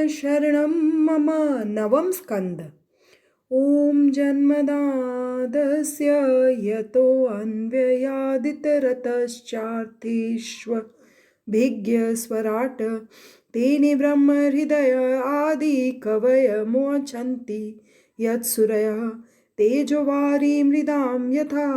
शरणं मम। नवम स्कंद। ॐ जन्मदादस्य यतोऽन्वयादितरतश्चार्थेष्वभिज्ञस्वराट् तेने ब्रह्महृदय आदिकवय मोचन्ति यत्सूरयः तेजोवारी मृदां यथा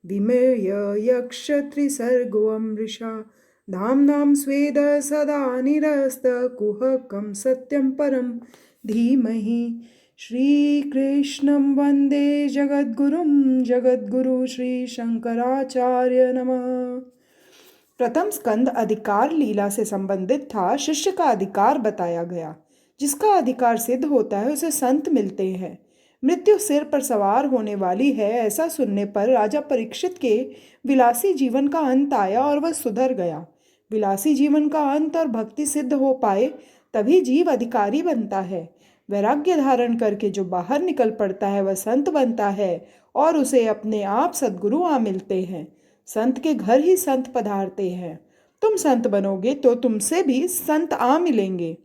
विमेय यक्षत्रिसर्गोऽमृषा धाम्नां स्वेद सदा निरस्तकुहकं सत्यं परं धीमहि। श्रीकृष्णं वन्दे जगद्गुरुं जगद्गुरु श्री शंकराचार्य नमः। प्रथम स्कंद अधिकार लीला से संबंधित था। शिष्य का अधिकार बताया गया। जिसका अधिकार सिद्ध होता है उसे संत मिलते हैं। मृत्यु सिर पर सवार होने वाली है, ऐसा सुनने पर राजा परीक्षित के विलासी जीवन का अंत आया और वह सुधर गया। विलासी जीवन का अंत और भक्ति सिद्ध हो पाए तभी जीव अधिकारी बनता है। वैराग्य धारण करके जो बाहर निकल पड़ता है वह संत बनता है और उसे अपने आप सद्गुरु आ मिलते हैं। संत के घर ही संत पधारते हैं। तुम संत बनोगे तो तुमसे भी संत आ मिलेंगे।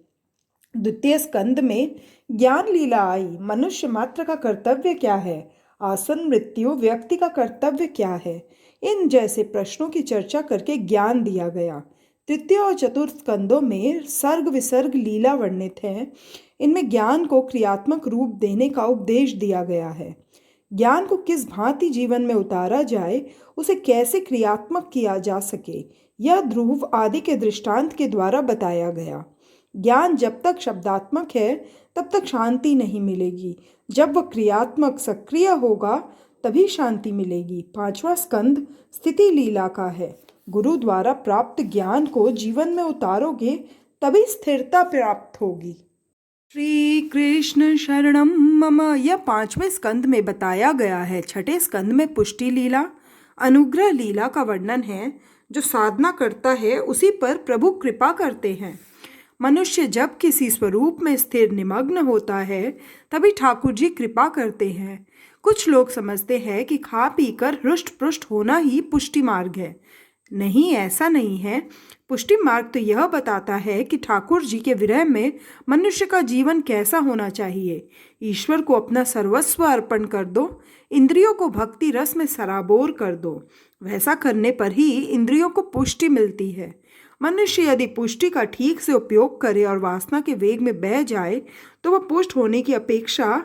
द्वितीय स्कंद में ज्ञान लीला आई। मनुष्य मात्र का कर्तव्य क्या है, आसन मृत्यु व्यक्ति का कर्तव्य क्या है, इन जैसे प्रश्नों की चर्चा करके ज्ञान दिया गया। तृतीय और चतुर्थ स्कंदों में सर्ग विसर्ग लीला वर्णित है। इनमें ज्ञान को क्रियात्मक रूप देने का उपदेश दिया गया है। ज्ञान को किस भांति जीवन में उतारा जाए, उसे कैसे क्रियात्मक किया जा सके, यह ध्रुव आदि के दृष्टांत के द्वारा बताया गया। ज्ञान जब तक शब्दात्मक है तब तक शांति नहीं मिलेगी। जब वह क्रियात्मक सक्रिय होगा तभी शांति मिलेगी। पांचवा स्कंद स्थिति लीला का है। गुरु द्वारा प्राप्त ज्ञान को जीवन में उतारोगे तभी स्थिरता प्राप्त होगी। श्री कृष्ण शरणम मम यह पांचवें स्कंद में बताया गया है। छठे स्कंद में पुष्टि लीला अनुग्रह लीला का वर्णन है। जो साधना करता है उसी पर प्रभु कृपा करते हैं। मनुष्य जब किसी स्वरूप में स्थिर निमग्न होता है तभी ठाकुर जी कृपा करते हैं। कुछ लोग समझते हैं कि खा पीकर हृष्ट पुष्ट होना ही पुष्टि मार्ग है। नहीं, ऐसा नहीं है। पुष्टि मार्ग तो यह बताता है कि ठाकुर जी के विरह में मनुष्य का जीवन कैसा होना चाहिए। ईश्वर को अपना सर्वस्व अर्पण कर दो, इंद्रियों को भक्ति रस में सराबोर कर दो। वैसा करने पर ही इंद्रियों को पुष्टि मिलती है। मनुष्य यदि पुष्टि का ठीक से उपयोग करे और वासना के वेग में बह जाए तो वह पुष्ट होने की अपेक्षा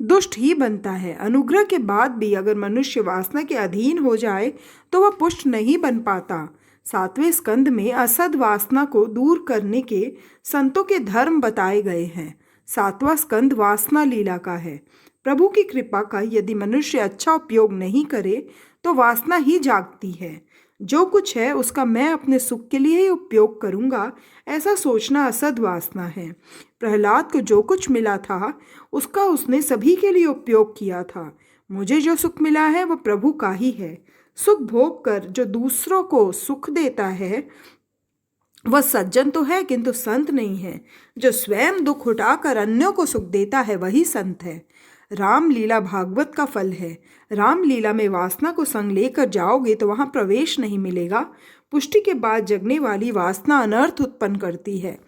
दुष्ट ही बनता है। अनुग्रह के बाद भी अगर मनुष्य वासना के अधीन हो जाए तो वह पुष्ट नहीं बन पाता। सातवें स्कंद में असद वासना को दूर करने के संतों के धर्म बताए गए हैं। सातवां स्कंद वासना लीला का है। प्रभु की कृपा का यदि मनुष्य अच्छा उपयोग नहीं करे तो वासना ही जागती है। जो कुछ है उसका मैं अपने सुख के लिए ही उपयोग करूंगा, ऐसा सोचना असद वासना है। प्रहलाद को जो कुछ मिला था उसका उसने सभी के लिए उपयोग किया था। मुझे जो सुख मिला है वह प्रभु का ही है। सुख भोग कर जो दूसरों को सुख देता है वह सज्जन तो है किंतु संत नहीं है। जो स्वयं दुख उठाकर अन्यों को सुख देता है वही संत है। रामलीला भागवत का फल है। रामलीला में वासना को संग लेकर जाओगे तो वहाँ प्रवेश नहीं मिलेगा। पुष्टि के बाद जगने वाली वासना अनर्थ उत्पन्न करती है।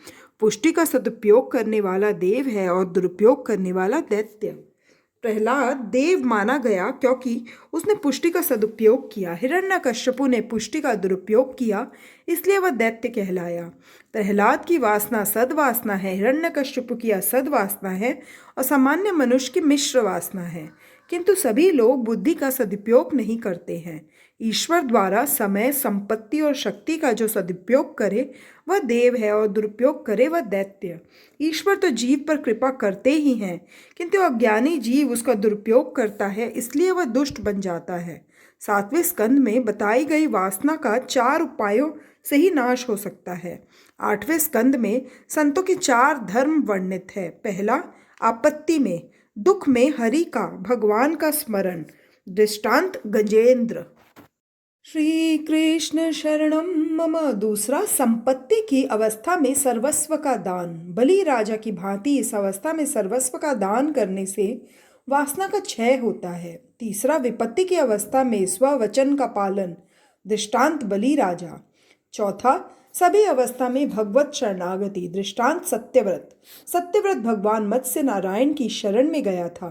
पुष्टि का सदुपयोग करने वाला देव है और दुरुपयोग करने वाला दैत्य। प्रहलाद देव माना गया क्योंकि उसने पुष्टि का सदुपयोग किया। हिरण्यकश्यपु ने पुष्टि का दुरुपयोग किया, इसलिए वह दैत्य कहलाया। प्रहलाद की वासना सद्वासना है, हिरण्यकश्यपु की असद वासना है और सामान्य मनुष्य की मिश्र वासना है। किंतु सभी लोग बुद्धि का सदुपयोग नहीं करते हैं। ईश्वर द्वारा समय, संपत्ति और शक्ति का जो सदुपयोग करे वह देव है और दुरुपयोग करे वह दैत्य। ईश्वर तो जीव पर कृपा करते ही हैं, किंतु अज्ञानी जीव उसका दुरुपयोग करता है, इसलिए वह दुष्ट बन जाता है। सातवें स्कंद में बताई गई वासना का 4 उपायों से ही नाश हो सकता है। आठवें स्कंद में संतों के 4 धर्म वर्णित है। पहला, आपत्ति में, दुख में हरि का, भगवान का स्मरण। दृष्टांत गजेंद्र। श्री कृष्ण शरणम मम। दूसरा, संपत्ति की अवस्था में सर्वस्व का दान। बलि राजा की भांति इस अवस्था में सर्वस्व का दान करने से वासना का क्षय होता है। तीसरा, विपत्ति की अवस्था में स्ववचन का पालन। दृष्टांत बलि राजा। चौथा, सभी अवस्था में भगवत शरणागति। दृष्टांत सत्यव्रत। सत्यव्रत भगवान मत्स्य नारायण की शरण में गया था।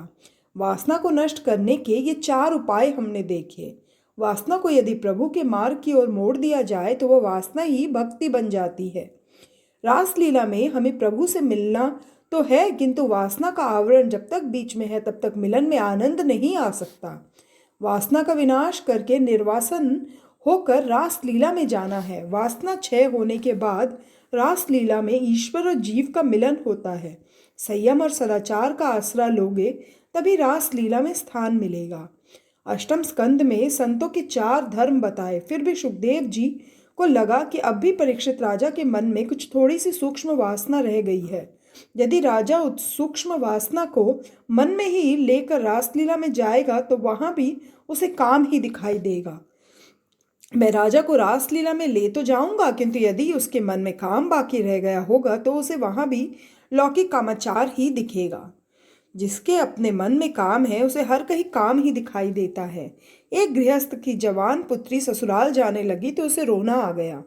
वासना को नष्ट करने के ये 4 उपाय हमने देखे। वासना को यदि प्रभु के मार्ग की ओर मोड़ दिया जाए तो वह वासना ही भक्ति बन जाती है। रासलीला में हमें प्रभु से मिलना तो है, किंतु वासना का आवरण जब तक बीच में है तब तक मिलन में आनंद नहीं आ सकता। वासना का विनाश करके निर्वासन होकर रासलीला में जाना है। वासना क्षय होने के बाद रासलीला में ईश्वर और जीव का मिलन होता है। संयम और सदाचार का आसरा लोगे तभी रासलीला में स्थान मिलेगा। अष्टम स्कंद में संतों के 4 धर्म बताए, फिर भी सुखदेव जी को लगा कि अब भी परीक्षित राजा के मन में कुछ थोड़ी सी सूक्ष्म वासना रह गई है। यदि राजा उस सूक्ष्म वासना को मन में ही लेकर रासलीला में जाएगा तो वहां भी उसे काम ही दिखाई देगा। मैं राजा को रासलीला में ले तो जाऊंगा, किंतु यदि उसके मन में काम बाकी रह गया होगा तो उसे वहां भी लौकिक कामाचार ही दिखेगा। जिसके अपने मन में काम है उसे हर कहीं काम ही दिखाई देता है। एक गृहस्थ की जवान पुत्री ससुराल जाने लगी तो उसे रोना आ गया।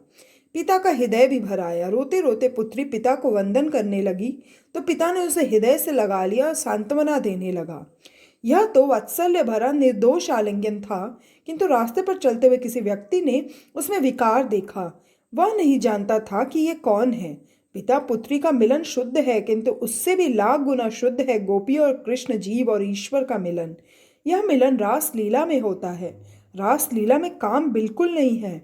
पिता का हृदय भी भर आया। रोते रोते पुत्री पिता को वंदन करने लगी तो पिता ने उसे हृदय से लगा लिया और सांत्वना देने लगा। यह तो वात्सल्य भरा निर्दोष आलिंगन था, किंतु रास्ते पर चलते हुए किसी व्यक्ति ने उसमें विकार देखा। वह नहीं जानता था कि यह कौन है। पिता पुत्री का मिलन शुद्ध है, किंतु उससे भी लाख गुना शुद्ध है गोपी और कृष्ण, जीव और ईश्वर का मिलन। यह मिलन रासलीला में होता है। रासलीला में काम बिल्कुल नहीं है।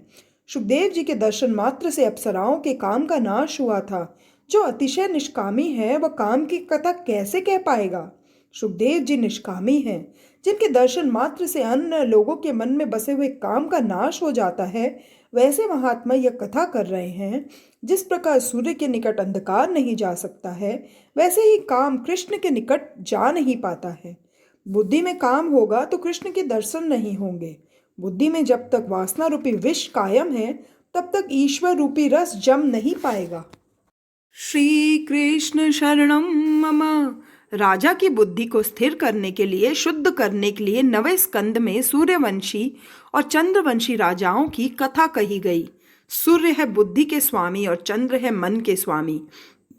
सुखदेव जी के दर्शन मात्र से अप्सराओं के काम का नाश हुआ था। जो अतिशय निष्कामी है वह काम की कथा कैसे कह पाएगा। सुखदेव जी निष्कामी हैं, जिनके दर्शन मात्र से अन्य लोगों के मन में बसे हुए काम का नाश हो जाता है। वैसे महात्मा यह कथा कर रहे हैं। जिस प्रकार सूर्य के निकट अंधकार नहीं जा सकता है, वैसे ही काम कृष्ण के निकट जा नहीं पाता है। बुद्धि में काम होगा तो कृष्ण के दर्शन नहीं होंगे। बुद्धि में जब तक वासना रूपी विष कायम है तब तक ईश्वर रूपी रस जम नहीं पाएगा। श्री कृष्ण शरणम मम। राजा की बुद्धि को स्थिर करने के लिए, शुद्ध करने के लिए 9वें स्कंद में सूर्यवंशी और चंद्रवंशी राजाओं की कथा कही गई। सूर्य है बुद्धि के स्वामी और चंद्र है मन के स्वामी।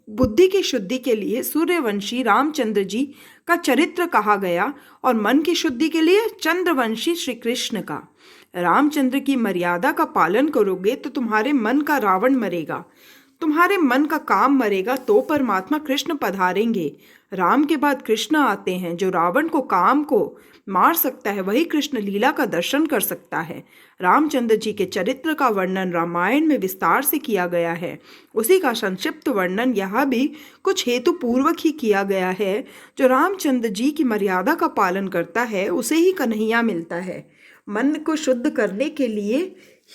बुद्धि की शुद्धि के लिए सूर्यवंशी रामचंद्र जी का चरित्र कहा गया और मन की शुद्धि के लिए चंद्रवंशी श्री कृष्ण का। रामचंद्र की मर्यादा का पालन करोगे तो तुम्हारे मन का रावण मरेगा, तुम्हारे मन का काम मरेगा तो परमात्मा कृष्ण पधारेंगे। राम के बाद कृष्ण आते हैं। जो रावण को काम को मार सकता है वही कृष्ण लीला का दर्शन कर सकता है। रामचंद्र जी के चरित्र का वर्णन रामायण में विस्तार से किया गया है। उसी का संक्षिप्त वर्णन यहाँ भी कुछ हेतु पूर्वक ही किया गया है। जो रामचंद्र जी की मर्यादा का पालन करता है उसे ही कन्हैया मिलता है। मन को शुद्ध करने के लिए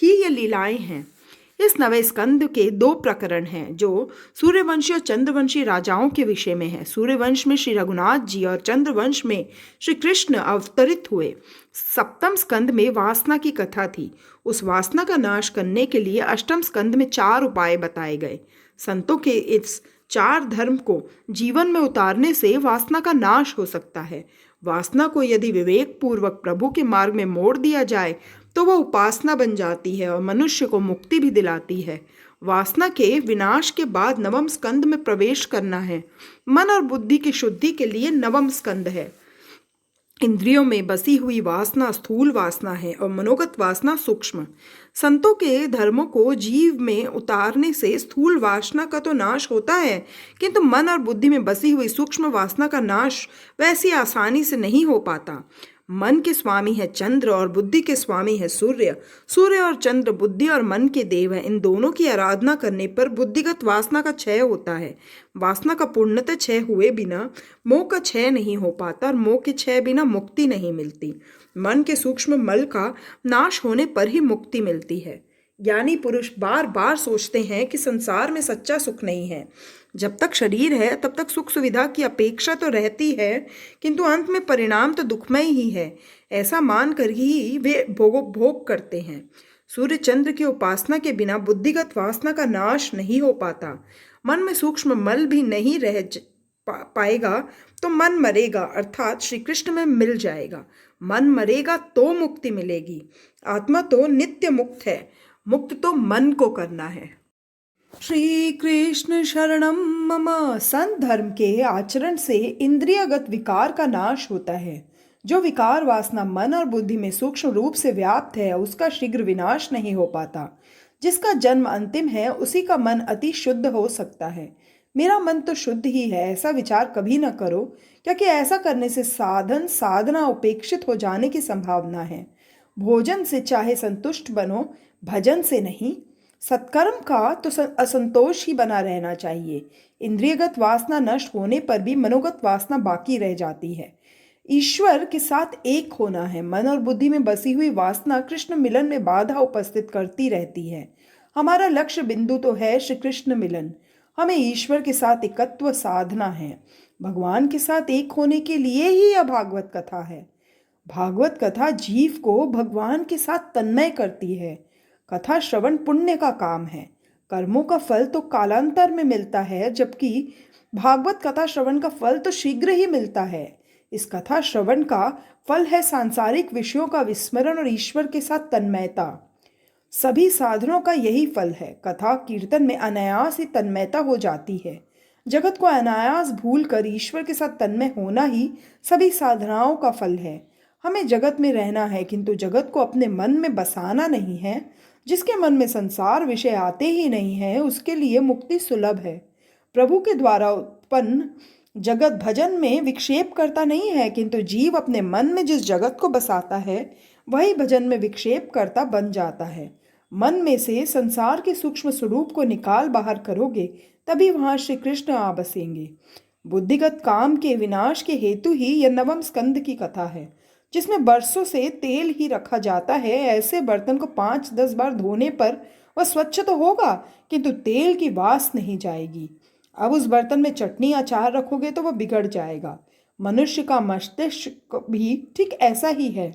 ही ये लीलाएं हैं। इस 9वें स्कंद के 2 प्रकरण हैं जो सूर्यवंशी और चंद्रवंशी राजाओं के विषय में है। सूर्यवंश में श्री रघुनाथ जी और चंद्रवंश में श्री कृष्ण अवतरित हुए। 7वें स्कंद में वासना की कथा थी। उस वासना का नाश करने के लिए 8वें स्कंद में 4 उपाय बताए गए। संतों के इस 4 धर्म को जीवन में उतारने से वासना का नाश हो सकता है। वासना को यदि विवेक पूर्वक प्रभु के मार्ग में मोड़ दिया जाए तो वह उपासना बन जाती है और मनुष्य को मुक्ति भी दिलाती है। वासना के विनाश के बाद 9वें स्कंद में प्रवेश करना है। मन और बुद्धि की शुद्धि के लिए 9वां स्कंद है। इंद्रियों में बसी हुई वासना स्थूल वासना है और मनोगत वासना सूक्ष्म। संतों के धर्मों को जीव में उतारने से स्थूल वासना का तो नाश होता है, किंतु मन और बुद्धि में बसी हुई सूक्ष्म वासना का नाश वैसी आसानी से नहीं हो पाता। मन के स्वामी है चंद्र और बुद्धि के स्वामी है सूर्य। सूर्य और चंद्र बुद्धि और मन के देव हैं। इन दोनों की आराधना करने पर बुद्धिगत वासना का क्षय होता है। वासना का पूर्णतः क्षय हुए बिना मोह का क्षय नहीं हो पाता और मोह के क्षय बिना मुक्ति नहीं मिलती। मन के सूक्ष्म मल का नाश होने पर ही मुक्ति मिलती है। ज्ञानी पुरुष बार बार सोचते हैं कि संसार में सच्चा सुख नहीं है। जब तक शरीर है तब तक सुख सुविधा की अपेक्षा तो रहती है, किंतु अंत में परिणाम तो दुखमय ही है। ऐसा मानकर ही वे भोग करते हैं। सूर्य चंद्र की उपासना के बिना बुद्धिगत वासना का नाश नहीं हो पाता। मन में सूक्ष्म मल भी नहीं रह पाएगा तो मन मरेगा, अर्थात श्री कृष्ण में मिल जाएगा। मन मरेगा तो मुक्ति मिलेगी। आत्मा तो नित्य मुक्त है। मुक्त तो मन को करना है। श्री कृष्ण शरणम मम। संत धर्म के आचरण से इंद्रियगत विकार का नाश होता है। जो विकार वासना मन और बुद्धि में सूक्ष्म रूप से व्याप्त है उसका शीघ्र विनाश नहीं हो पाता। जिसका जन्म अंतिम है उसी का मन अति शुद्ध हो सकता है। मेरा मन तो शुद्ध ही है ऐसा विचार कभी न करो, क्योंकि ऐसा करने से साधन साधना उपेक्षित हो जाने की संभावना है। भोजन से चाहे संतुष्ट बनो, भजन से नहीं। सत्कर्म का तो असंतोष ही बना रहना चाहिए। इंद्रियगत वासना नष्ट होने पर भी मनोगत वासना बाकी रह जाती है। ईश्वर के साथ एक होना है। मन और बुद्धि में बसी हुई वासना कृष्ण मिलन में बाधा उपस्थित करती रहती है। हमारा लक्ष्य बिंदु तो है श्री कृष्ण मिलन। हमें ईश्वर के साथ एकत्व साधना है। भगवान के साथ एक होने के लिए ही यह भागवत कथा है। भागवत कथा जीव को भगवान के साथ तन्मय करती है। कथा श्रवण पुण्य का काम है। कर्मों का फल तो कालांतर में मिलता है, जबकि भागवत कथा श्रवण का फल तो शीघ्र ही मिलता है। इस कथा श्रवण का फल है सांसारिक विषयों का विस्मरण और ईश्वर के साथ तन्मयता। सभी साधनों का यही फल है। कथा कीर्तन में अनायास ही तन्मयता हो जाती है। जगत को अनायास भूल कर ईश्वर के साथ तन्मय होना ही सभी साधनाओं का फल है। हमें जगत में रहना है, किंतु जगत को अपने मन में बसाना नहीं है। जिसके मन में संसार विषय आते ही नहीं है उसके लिए मुक्ति सुलभ है। प्रभु के द्वारा उत्पन्न जगत भजन में विक्षेप करता नहीं है, किंतु जीव अपने मन में जिस जगत को बसाता है वही भजन में विक्षेप करता बन जाता है। मन में से संसार के सूक्ष्म स्वरूप को निकाल बाहर करोगे तभी वहां श्री कृष्ण आ बसेंगे। बुद्धिगत काम के विनाश के हेतु ही यह नवम स्कंद की कथा है, जिसमें बरसों से तेल ही रखा जाता है। ऐसे बर्तन को 5-10 बार धोने पर वह स्वच्छ तो होगा, किंतु तेल की वास नहीं जाएगी। अब उस बर्तन में चटनी अचार रखोगे तो वह बिगड़ जाएगा। मनुष्य का मस्तिष्क भी ठीक ऐसा ही है।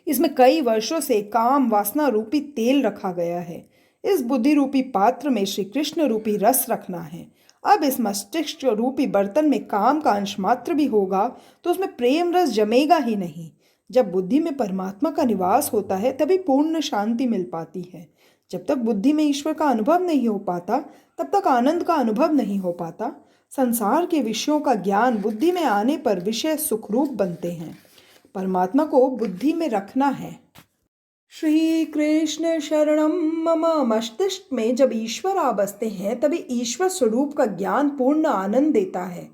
इसमें कई वर्षों से काम वासना रूपी तेल रखा गया है। इस बुद्धि रूपी पात्र में श्री कृष्ण रूपी रस रखना है। अब इस मस्तिष्क रूपी बर्तन में काम का अंश मात्र भी होगा तो उसमें प्रेम रस जमेगा ही नहीं। जब बुद्धि में परमात्मा का निवास होता है तभी पूर्ण शांति मिल पाती है। जब तक बुद्धि में ईश्वर का अनुभव नहीं हो पाता तब तक आनंद का अनुभव नहीं हो पाता। संसार के विषयों का ज्ञान बुद्धि में आने पर विषय सुखरूप बनते हैं। परमात्मा को बुद्धि में रखना है। श्री कृष्ण शरणम मम। मस्तिष्क में जब ईश्वर आ बसते हैं तभी ईश्वर स्वरूप का ज्ञान पूर्ण आनंद देता है।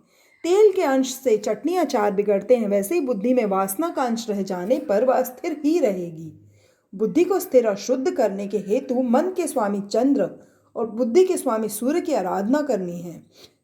तेल के अंश से चटनी अचार बिगड़ते हैं, वैसे ही बुद्धि में वासना का अंश रह जाने पर वह अस्थिर ही रहेगी। बुद्धि को स्थिर और शुद्ध करने के हेतु मन के स्वामी चंद्र और बुद्धि के स्वामी सूर्य की आराधना करनी है।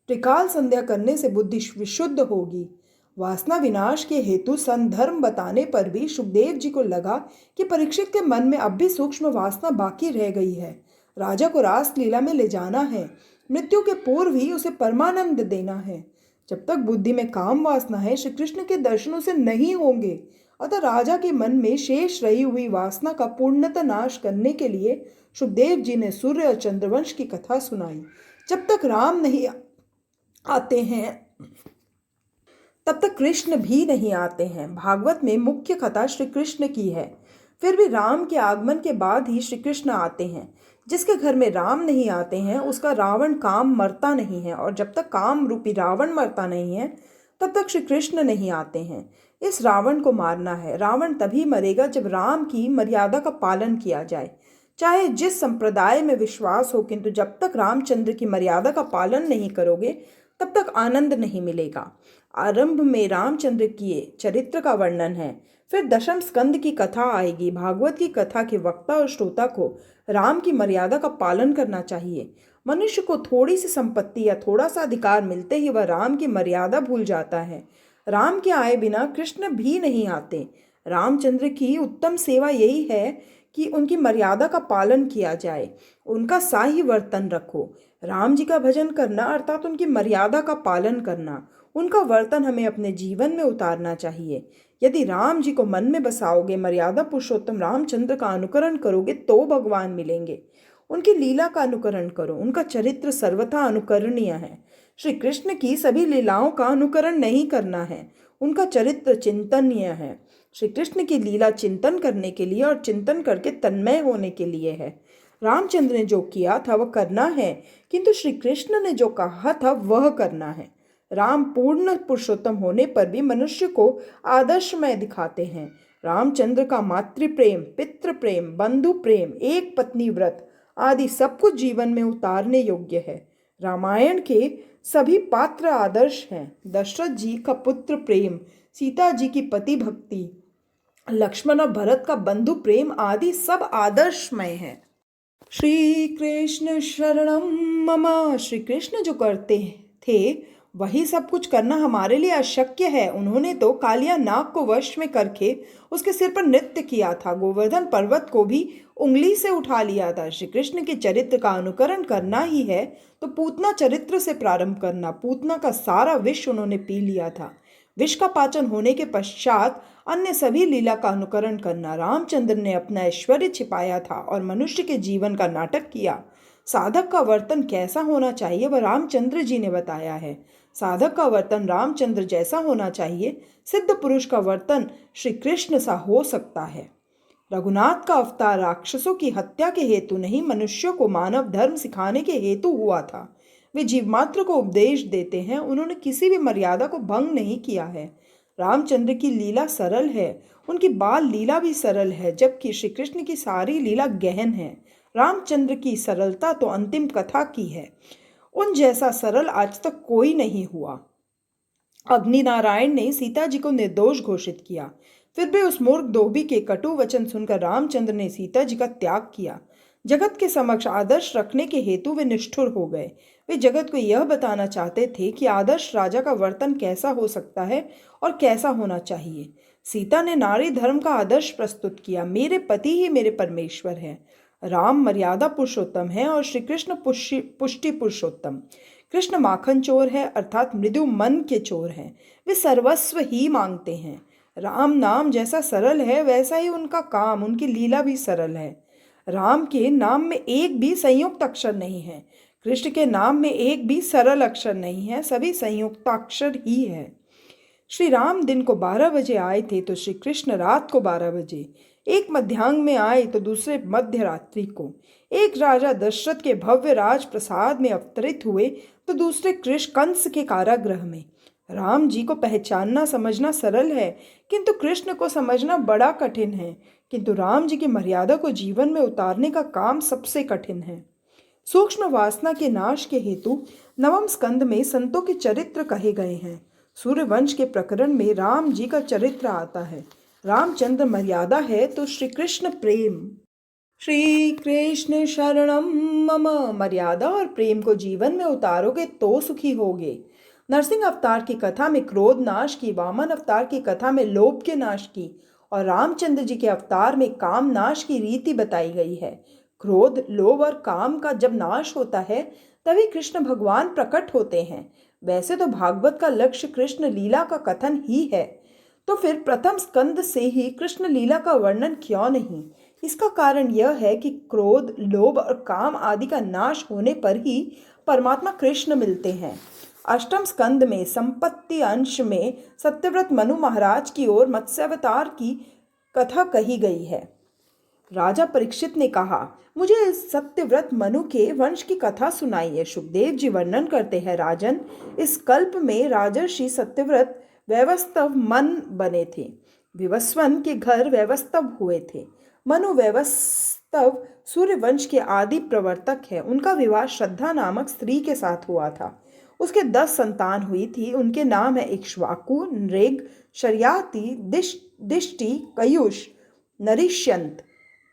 त्रिकाल संध्या करने से बुद्धि विशुद्ध होगी। वासना विनाश के हेतु संधर्म बताने पर भी सुखदेव जी को लगा कि परीक्षित के मन में अब भी सूक्ष्म वासना बाकी रह गई है। राजा को रास लीला में ले जाना है। मृत्यु के पूर्व ही उसे परमानंद देना है। जब तक बुद्धि में काम वासना है श्री कृष्ण के दर्शनों से नहीं होंगे। अतः राजा के मन में शेष रही हुई वासना का पूर्णतः नाश करने के लिए सुखदेव जी ने सूर्य और चंद्रवंश की कथा सुनाई। जब तक राम नहीं आते हैं तब तक कृष्ण भी नहीं आते हैं। भागवत में मुख्य कथा श्री कृष्ण की है, फिर भी राम के आगमन के बाद ही श्री कृष्ण आते हैं। जिसके घर में राम नहीं आते हैं उसका रावण काम मरता नहीं है, और जब तक काम रूपी रावण मरता नहीं है तब तक श्री कृष्ण नहीं आते हैं। इस रावण को मारना है। रावण तभी मरेगा जब राम की मर्यादा का पालन किया जाए, चाहे जिस संप्रदाय में विश्वास हो, किंतु जब तक रामचंद्र की मर्यादा का पालन नहीं करोगे तब तक आनंद नहीं मिलेगा। आरंभ में रामचंद्र के चरित्र का वर्णन है, फिर दशम स्कंद की कथा आएगी। भागवत की कथा के वक्ता और श्रोता को राम की मर्यादा का पालन करना चाहिए। मनुष्य को थोड़ी सी संपत्ति या थोड़ा सा अधिकार मिलते ही वह राम की मर्यादा भूल जाता है। राम के आए बिना कृष्ण भी नहीं आते। रामचंद्र की उत्तम सेवा यही है कि उनकी मर्यादा का पालन किया जाए, उनका साही वर्तन रखो। राम जी का भजन करना अर्थात उनकी मर्यादा का पालन करना, उनका वर्तन हमें अपने जीवन में उतारना चाहिए। यदि राम जी को मन में बसाओगे, मर्यादा पुरुषोत्तम रामचंद्र का अनुकरण करोगे तो भगवान मिलेंगे। उनकी लीला का अनुकरण करो, उनका चरित्र सर्वथा अनुकरणीय है। श्री कृष्ण की सभी लीलाओं का अनुकरण नहीं करना है, उनका चरित्र चिंतनीय है। श्री कृष्ण की लीला चिंतन करने के लिए और चिंतन करके तन्मय होने के लिए है। रामचंद्र ने जो किया था वह करना है, किंतु श्री कृष्ण ने जो कहा था वह करना है। राम पूर्ण पुरुषोत्तम होने पर भी मनुष्य को आदर्शमय दिखाते हैं। रामचंद्र का मातृ प्रेम, पितृ प्रेम, बंधु प्रेम, एक पत्नी व्रत आदि सब कुछ जीवन में उतारने योग्य है। रामायण के सभी पात्र आदर्श हैं। दशरथ जी का पुत्र प्रेम, सीता जी की पति भक्ति, लक्ष्मण और भरत का बंधु प्रेम आदि सब आदर्शमय है। श्री कृष्ण शरणम मम। श्री कृष्ण जो करते थे वही सब कुछ करना हमारे लिए अशक्य है। उन्होंने तो कालिया नाग को वश में करके उसके सिर पर नृत्य किया था, गोवर्धन पर्वत को भी उंगली से उठा लिया था। श्री कृष्ण के चरित्र का अनुकरण करना ही है तो पूतना चरित्र से प्रारंभ करना। पूतना का सारा विष उन्होंने पी लिया था। विष का पाचन होने के पश्चात अन्य सभी लीला का अनुकरण करना। रामचंद्र ने अपना ऐश्वर्य छिपाया था और मनुष्य के जीवन का नाटक किया। साधक का वर्तन कैसा होना चाहिए वह रामचंद्र जी ने बताया है। साधक का वर्तन रामचंद्र जैसा होना चाहिए। सिद्ध पुरुष का वर्तन श्री कृष्ण सा हो सकता है। रघुनाथ का अवतार राक्षसों की हत्या के हेतु नहीं, मनुष्यों को मानव धर्म सिखाने के हेतु हुआ था। वे जीव मात्र को उपदेश देते हैं, उन्होंने किसी भी मर्यादा को भंग नहीं किया है। रामचंद्र की लीला सरल है, उनकी बाल लीला भी सरल है, जबकि श्री कृष्ण की सारी लीला गहन है। रामचंद्र की सरलता तो अंतिम कथा की है। उन जैसा सरल आज तक कोई नहीं हुआ। अग्नि नारायण ने सीता जी को निर्दोष घोषित किया, फिर भी उस मूर्ख धोबी के कटु वचन सुनकर रामचंद्र ने सीता जी का त्याग किया। जगत के समक्ष आदर्श रखने के हेतु वे निष्ठुर हो गए। वे जगत को यह बताना चाहते थे कि आदर्श राजा का वर्तन कैसा हो सकता है और कैसा होना चाहिए। सीता ने नारी धर्म का आदर्श प्रस्तुत किया। मेरे पति ही मेरे परमेश्वर है। राम मर्यादा पुरुषोत्तम है और श्री कृष्ण पुष्टि पुरुषोत्तम। कृष्ण माखन चोर है, अर्थात मृदु मन के चोर हैं। वे सर्वस्व ही मांगते हैं। राम नाम जैसा सरल है वैसा ही उनका काम, उनकी लीला भी सरल है। राम के नाम में एक भी संयुक्त अक्षर नहीं है। कृष्ण के नाम में एक भी सरल अक्षर नहीं है, सभी संयुक्ताक्षर ही है। श्री राम दिन को 12 बजे आए थे तो श्री कृष्ण रात को 12 बजे। एक मध्याह्न में आए तो दूसरे मध्य रात्रि को। एक राजा दशरथ के भव्य राज प्रसाद में अवतरित हुए तो दूसरे कंस के कारागृह में। राम जी को पहचानना समझना सरल है, किंतु कृष्ण को समझना बड़ा कठिन है। किंतु राम जी की मर्यादा को जीवन में उतारने का काम सबसे कठिन है। सूक्ष्म वासना के नाश के हेतु नवम स्कंद में संतों के चरित्र कहे गए हैं। सूर्यवंश के प्रकरण में राम जी का चरित्र आता है। रामचंद्र मर्यादा है तो श्री कृष्ण प्रेम। श्री कृष्ण शरणम मम। मर्यादा और प्रेम को जीवन में उतारोगे तो सुखी होगे। नरसिंह अवतार की कथा में क्रोध नाश की, वामन अवतार की कथा में लोभ के नाश की और रामचंद्र जी के अवतार में काम नाश की रीति बताई गई है। क्रोध, लोभ और काम का जब नाश होता है तभी कृष्ण भगवान प्रकट होते हैं। वैसे तो भागवत का लक्ष्य कृष्ण लीला का कथन ही है, तो फिर प्रथम स्कंद से ही कृष्ण लीला का वर्णन क्यों नहीं? इसका कारण यह है कि क्रोध, लोभ और काम आदि का नाश होने पर ही परमात्मा कृष्ण मिलते हैं। अष्टम स्कंद में संपत्ति अंश में सत्यव्रत मनु महाराज की ओर मत्स्यावतार की कथा कही गई है। राजा परीक्षित ने कहा, मुझे इस सत्यव्रत मनु के वंश की कथा सुनाइए। सुखदेव जी वर्णन करते हैं, राजन, इस कल्प में राजर्षि सत्यव्रत वैवस्वत मन बने थे। विवस्वन के घर वैवस्वत हुए थे। मनु वैवस्वत सूर्यवंश के आदि प्रवर्तक है। उनका विवाह श्रद्धा नामक स्त्री के साथ हुआ था। उसके 10 संतान हुई थी। उनके नाम है इक्ष्वाकु, नृग, शर्याति, दिष्टि, कयुष, नरिष्यंत,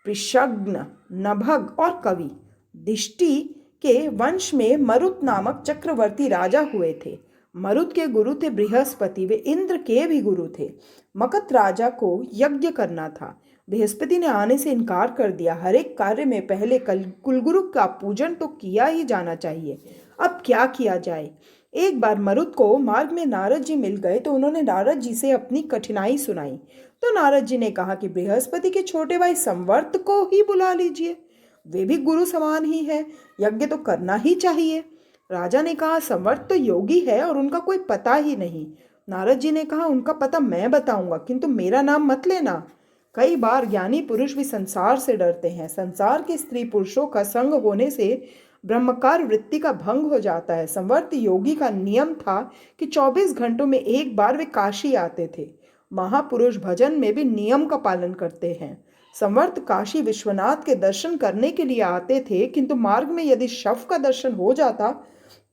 पृषग्न, नभग और कवि। दिष्टि के वंश में मरुत नामक चक्रवर्ती राजा हुए थे। मरुत के गुरु थे बृहस्पति, वे इंद्र के भी गुरु थे। मकत राजा को यज्ञ करना था। बृहस्पति ने आने से इनकार कर दिया। हर एक कार्य में पहले कुलगुरु का पूजन तो किया ही जाना चाहिए। अब क्या किया जाए? एक बार मरुत को मार्ग में नारद जी मिल गए तो उन्होंने नारद जी से अपनी कठिनाई सुनाई। तो नारद जी ने कहा कि बृहस्पति के छोटे भाई संवर्त को ही बुला लीजिए, वे भी गुरु समान ही है, यज्ञ तो करना ही चाहिए। राजा ने कहा, संवर्त तो योगी है और उनका कोई पता ही नहीं। नारद जी ने कहा, उनका पता मैं बताऊंगा, किंतु मेरा नाम मत लेना। कई बार ज्ञानी पुरुष भी संसार से डरते हैं। संसार के स्त्री पुरुषों का संग होने से ब्रह्मकार वृत्ति का भंग हो जाता है। संवर्त योगी का नियम था कि 24 घंटों में एक बार वे काशी आते थे। महापुरुष भजन में भी नियम का पालन करते हैं। संवर्त काशी विश्वनाथ के दर्शन करने के लिए आते थे, किंतु मार्ग में यदि शव का दर्शन हो जाता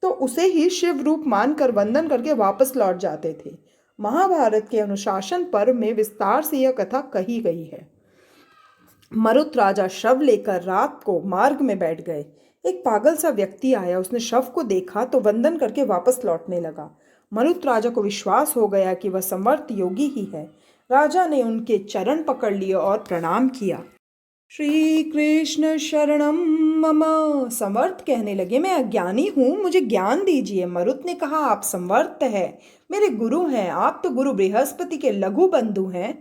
तो उसे ही शिव रूप मानकर वंदन करके वापस लौट जाते थे। महाभारत के अनुशासन पर्व में विस्तार से यह कथा कही गई है। मरुत राजा शव लेकर रात को मार्ग में बैठ गए। एक पागल सा व्यक्ति आया, उसने शव को देखा तो वंदन करके वापस लौटने लगा। मरुत राजा को विश्वास हो गया कि वह संवर्त योगी ही है। राजा ने उनके चरण पकड़ लिए और प्रणाम किया। श्री कृष्ण शरणम मम। संवर्त कहने लगे, मैं अज्ञानी हूँ, मुझे ज्ञान दीजिए। मरुत ने कहा, आप संवर्त है, मेरे गुरु हैं। आप तो गुरु बृहस्पति के लघु बंधु हैं।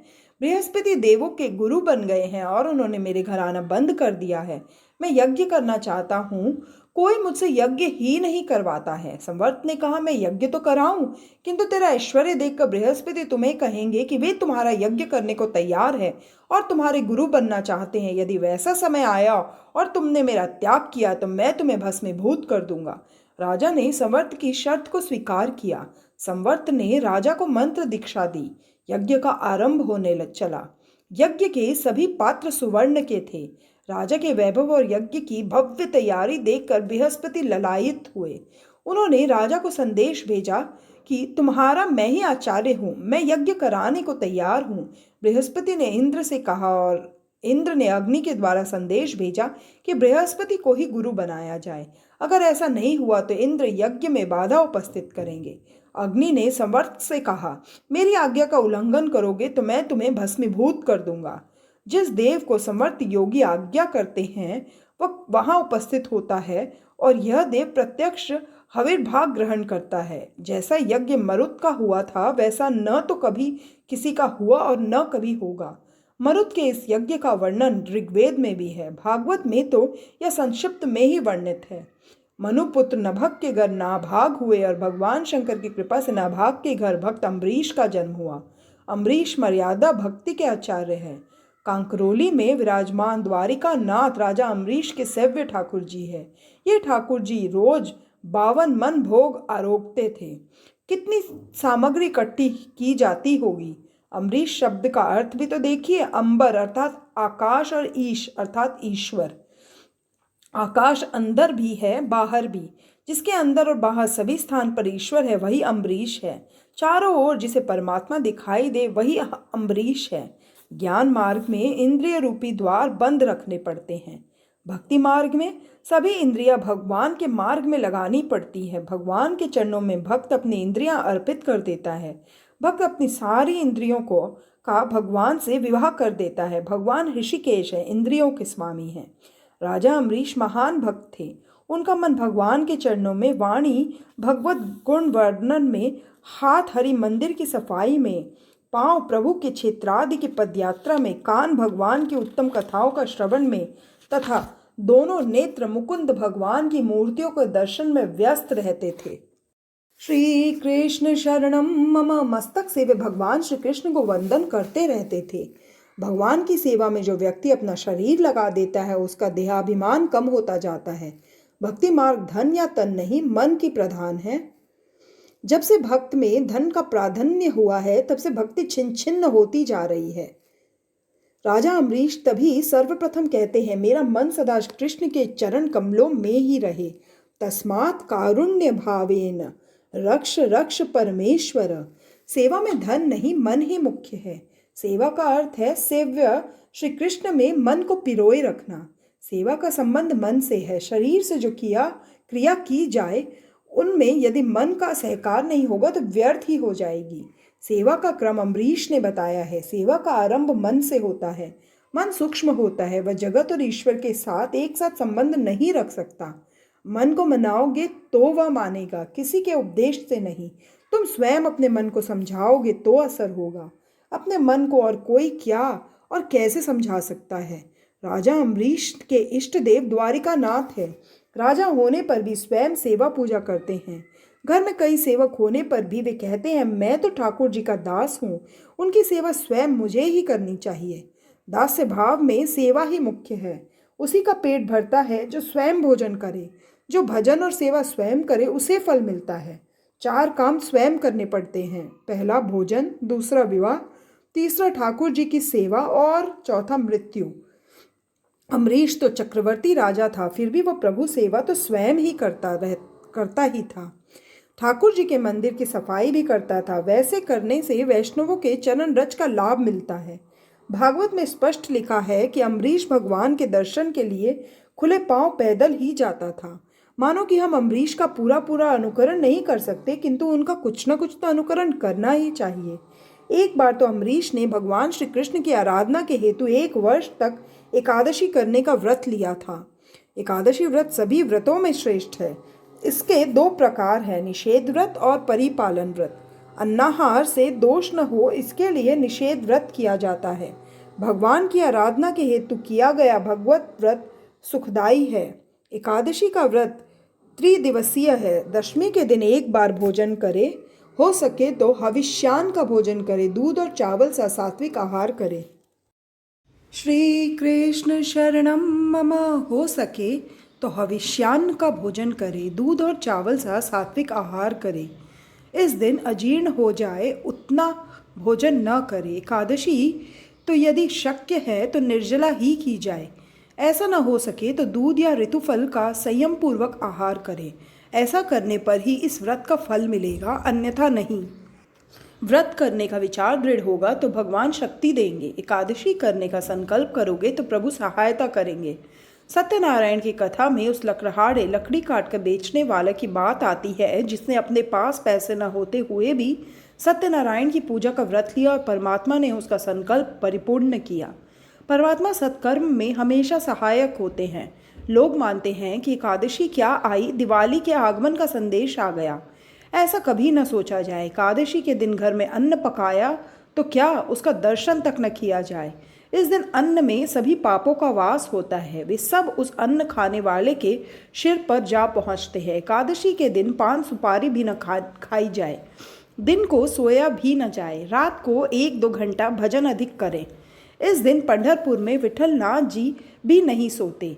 बृहस्पति देवों के गुरु बन गए हैं और उन्होंने मेरे घर आना बंद कर दिया है। मैं यज्ञ करना चाहता हूँ, कोई मुझसे यज्ञ ही नहीं करवाता है। संवर्त ने कहा, मैं यज्ञ तो कराऊं, किंतु तेरा ऐश्वर्य देखकर बृहस्पति तुम्हें कहेंगे कि वे तुम्हारा यज्ञ करने को तैयार है और तुम्हारे गुरु बनना चाहते हैं। यदि वैसा समय आया और तुमने मेरा त्याग किया तो मैं तुम्हें भस्मीभूत कर दूंगा। राजा ने संवर्त की शर्त को स्वीकार किया। संवर्त ने राजा को मंत्र दीक्षा दी। यज्ञ का आरंभ होने चला। यज्ञ के सभी पात्र सुवर्ण के थे। राजा के वैभव और यज्ञ की भव्य तैयारी देखकर बृहस्पति ललायित हुए। उन्होंने राजा को संदेश भेजा कि तुम्हारा मैं ही आचार्य हूँ, मैं यज्ञ कराने को तैयार हूँ। बृहस्पति ने इंद्र से कहा और इंद्र ने अग्नि के द्वारा संदेश भेजा कि बृहस्पति को ही गुरु बनाया जाए। अगर ऐसा नहीं हुआ तो इंद्र यज्ञ में बाधा उपस्थित करेंगे। अग्नि ने संवर्त से कहा, मेरी आज्ञा का उल्लंघन करोगे तो मैं तुम्हें भस्मीभूत कर दूंगा। जिस देव को संवर्त योगी आज्ञा करते हैं वह वहां उपस्थित होता है और यह देव प्रत्यक्ष हविर्भाग ग्रहण करता है। जैसा यज्ञ मरुत का हुआ था वैसा न तो कभी किसी का हुआ और न कभी होगा। मरुत के इस यज्ञ का वर्णन ऋग्वेद में भी है, भागवत में तो यह संक्षिप्त में ही वर्णित है। मनुपुत्र नभग के घर नाभाग हुए और भगवान शंकर की कृपा से नाभाग के घर भक्त अम्बरीश का जन्म हुआ। अम्बरीश मर्यादा भक्ति के आचार्य है। कांकरोली में विराजमान द्वारिका नाथ राजा अम्बरीश के सेव्य ठाकुर जी है। ये ठाकुर जी रोज 52 मन भोग आरोपते थे। कितनी सामग्री इकट्ठी की जाती होगी। अम्बरीश शब्द का अर्थ भी तो देखिए, अंबर अर्थात आकाश और ईश अर्थात ईश्वर। आकाश अंदर भी है बाहर भी, जिसके अंदर और बाहर सभी स्थान पर ईश्वर है वही अम्बरीश है। चारों ओर जिसे परमात्मा दिखाई दे वही अम्बरीश है। ज्ञान मार्ग में इंद्रिय रूपी द्वार बंद रखने पड़ते हैं। भक्ति मार्ग में सभी इंद्रियां भगवान के मार्ग में लगानी पड़ती है। भगवान के चरणों में भक्त अपनी इंद्रियां अर्पित कर देता है। भक्त अपनी सारी इंद्रियों का भगवान से विवाह कर देता है। भगवान ऋषिकेश है, इंद्रियों के स्वामी हैं। राजा अम्बरीश महान भक्त थे। उनका मन भगवान के चरणों में, वाणी भगवत गुण वर्णन में, हाथ हरि मंदिर की सफाई में, पांव प्रभु के क्षेत्रादि की पदयात्रा में, कान भगवान की उत्तम कथाओं का श्रवण में तथा दोनों नेत्र मुकुंद भगवान की मूर्तियों के दर्शन में व्यस्त रहते थे। श्री कृष्ण शरणम मम। मस्तक से वे भगवान श्री कृष्ण को वंदन करते रहते थे। भगवान की सेवा में जो व्यक्ति अपना शरीर लगा देता है उसका देहाभिमान कम होता जाता है। भक्ति मार्ग धन या तन नहीं, मन की प्रधान है। जब से भक्त में धन का प्राधान्य हुआ है तब से भक्ति छिन्न छिन्न होती जा रही है। राजा अम्बरीश तभी सर्वप्रथम कहते हैं, मेरा मन सदा कृष्ण के चरण कमलों में ही रहे। तस्मात् कारुण्य भावेन रक्ष रक्ष परमेश्वर। सेवा में धन नहीं, मन ही मुख्य है। सेवा का अर्थ है सेव्य श्री कृष्ण में मन को पिरोए रखना। सेवा का संबंध मन से है। शरीर से जो क्रिया की जाए उनमें यदि मन का सहकार नहीं होगा तो व्यर्थ ही हो जाएगी। सेवा का क्रम अम्बरीश ने बताया है। सेवा का आरंभ मन से होता है। मन सूक्ष्म होता है, वह जगत और ईश्वर के साथ एक साथ संबंध नहीं रख सकता। मन को मनाओगे तो वह मानेगा, किसी के उपदेश से नहीं। तुम स्वयं अपने मन को समझाओगे तो असर होगा। अपने मन को और कोई क्या और कैसे समझा सकता है। राजा अम्बरीश के इष्ट देव द्वारिका नाथ है। राजा होने पर भी स्वयं सेवा पूजा करते हैं। घर में कई सेवक होने पर भी वे कहते हैं, मैं तो ठाकुर जी का दास हूँ, उनकी सेवा स्वयं मुझे ही करनी चाहिए। दास्य भाव में सेवा ही मुख्य है। उसी का पेट भरता है जो स्वयं भोजन करे। जो भजन और सेवा स्वयं करे उसे फल मिलता है। 4 काम स्वयं करने पड़ते हैं। पहला भोजन, दूसरा विवाह, तीसरा ठाकुर जी की सेवा और चौथा मृत्यु। अम्बरीश तो चक्रवर्ती राजा था, फिर भी वह प्रभु सेवा तो स्वयं ही करता ही था। ठाकुर जी के मंदिर की सफाई भी करता था। वैसे करने से वैष्णवों के चरण रज का लाभ मिलता है। भागवत में स्पष्ट लिखा है कि अम्बरीश भगवान के दर्शन के लिए खुले पांव पैदल ही जाता था। मानो कि हम अम्बरीश का पूरा पूरा अनुकरण नहीं कर सकते, किंतु उनका कुछ न कुछ तो अनुकरण करना ही चाहिए। एक बार तो अम्बरीश ने भगवान श्री कृष्ण की आराधना के हेतु 1 वर्ष तक एकादशी करने का व्रत लिया था। एकादशी व्रत सभी व्रतों में श्रेष्ठ है। इसके 2 प्रकार हैं, निषेध व्रत और परिपालन व्रत। अन्नाहार से दोष न हो, इसके लिए निषेध व्रत किया जाता है। भगवान की आराधना के हेतु किया गया भगवत व्रत सुखदायी है। एकादशी का व्रत त्रिदिवसीय है। दशमी के दिन 1 बार भोजन करे, हो सके तो हविष्यान्न का भोजन करे, दूध और चावल सा सात्विक आहार करे। श्री कृष्ण शरणम मम, हो सके तो हविष्यान्न का भोजन करे, दूध और चावल सा सात्विक आहार करे। इस दिन अजीर्ण हो जाए उतना भोजन न करे। एकादशी तो यदि शक्य है तो निर्जला ही की जाए। ऐसा न हो सके तो दूध या ऋतुफल का संयम पूर्वक आहार करे। ऐसा करने पर ही इस व्रत का फल मिलेगा, अन्यथा नहीं। व्रत करने का विचार दृढ़ होगा तो भगवान शक्ति देंगे। एकादशी करने का संकल्प करोगे तो प्रभु सहायता करेंगे। सत्यनारायण की कथा में उस लकड़हारे लकड़ी काट कर बेचने वाले की बात आती है, जिसने अपने पास पैसे न होते हुए भी सत्यनारायण की पूजा का व्रत लिया और परमात्मा ने उसका संकल्प परिपूर्ण किया। परमात्मा सत्कर्म में हमेशा सहायक होते हैं। लोग मानते हैं कि एकादशी क्या आई, दिवाली के आगमन का संदेश आ गया। ऐसा कभी न सोचा जाए। एकादशी के दिन घर में अन्न पकाया तो क्या उसका दर्शन तक न किया जाए। इस दिन अन्न में सभी पापों का वास होता है। वे सब उस अन्न खाने वाले के सिर पर जा पहुंचते हैं। एकादशी के दिन पान सुपारी भी न खाई जाए। दिन को सोया भी न जाए। रात को 1-2 घंटा भजन अधिक करें। इस दिन पंढरपुर में विठलनाथ जी भी नहीं सोते।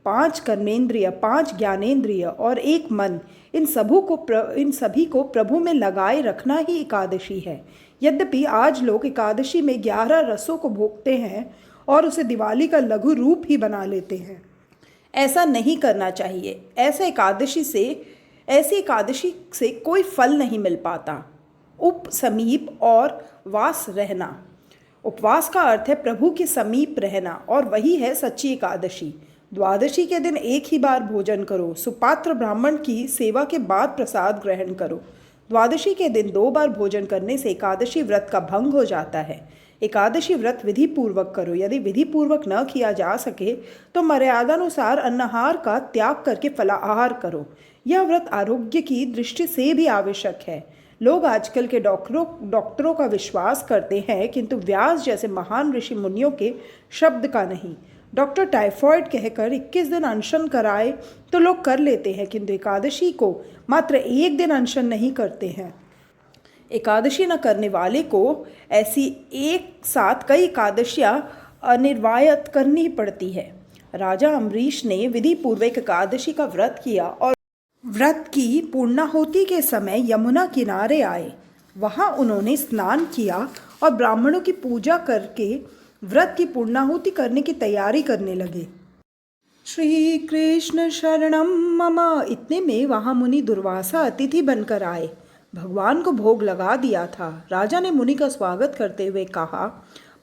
5 कर्मेंद्रिय, 5 ज्ञानेंद्रिय और 1 मन, इन सभी को प्रभु में लगाए रखना ही एकादशी है। यद्यपि आज लोग एकादशी में 11 रसों को भोगते हैं और उसे दिवाली का लघु रूप ही बना लेते हैं। ऐसा नहीं करना चाहिए। ऐसी एकादशी से कोई फल नहीं मिल पाता। समीप और वास रहना। उपवास का अर्थ है प्रभु के समीप रहना, और वही है सच्ची एकादशी। द्वादशी के दिन 1 ही बार भोजन करो। सुपात्र ब्राह्मण की सेवा के बाद प्रसाद ग्रहण करो। द्वादशी के दिन 2 बार भोजन करने से एकादशी व्रत का भंग हो जाता है। एकादशी व्रत विधि पूर्वक करो। यदि विधि पूर्वक न किया जा सके तो मर्यादानुसार अन्नाहार का त्याग करके फलाहार करो। यह व्रत आरोग्य की दृष्टि से भी आवश्यक है। लोग आजकल के डॉक्टरों का विश्वास करते हैं, किंतु व्यास जैसे महान ऋषि मुनियों के शब्द का नहीं। डॉक्टर टाइफॉइड कहकर 21 दिन अनशन कराए तो लोग कर लेते हैं, किंतु एकादशी को मात्र 1 दिन अनशन नहीं करते हैं। एकादशी न करने वाले को ऐसी एक साथ कई एकादशियां अनिर्वायत करनी पड़ती है। राजा अम्बरीश ने विधि पूर्वक एकादशी का व्रत किया और व्रत की पूर्णाहुति के समय यमुना किनारे आए। वहां उन्होंने स्नान किया और ब्राह्मणों की पूजा करके व्रत की पूर्णाहुति करने की तैयारी करने लगे। श्री कृष्ण शरणम मम। इतने में वहां मुनि दुर्वासा अतिथि बनकर आए। भगवान को भोग लगा दिया था। राजा ने मुनि का स्वागत करते हुए कहा,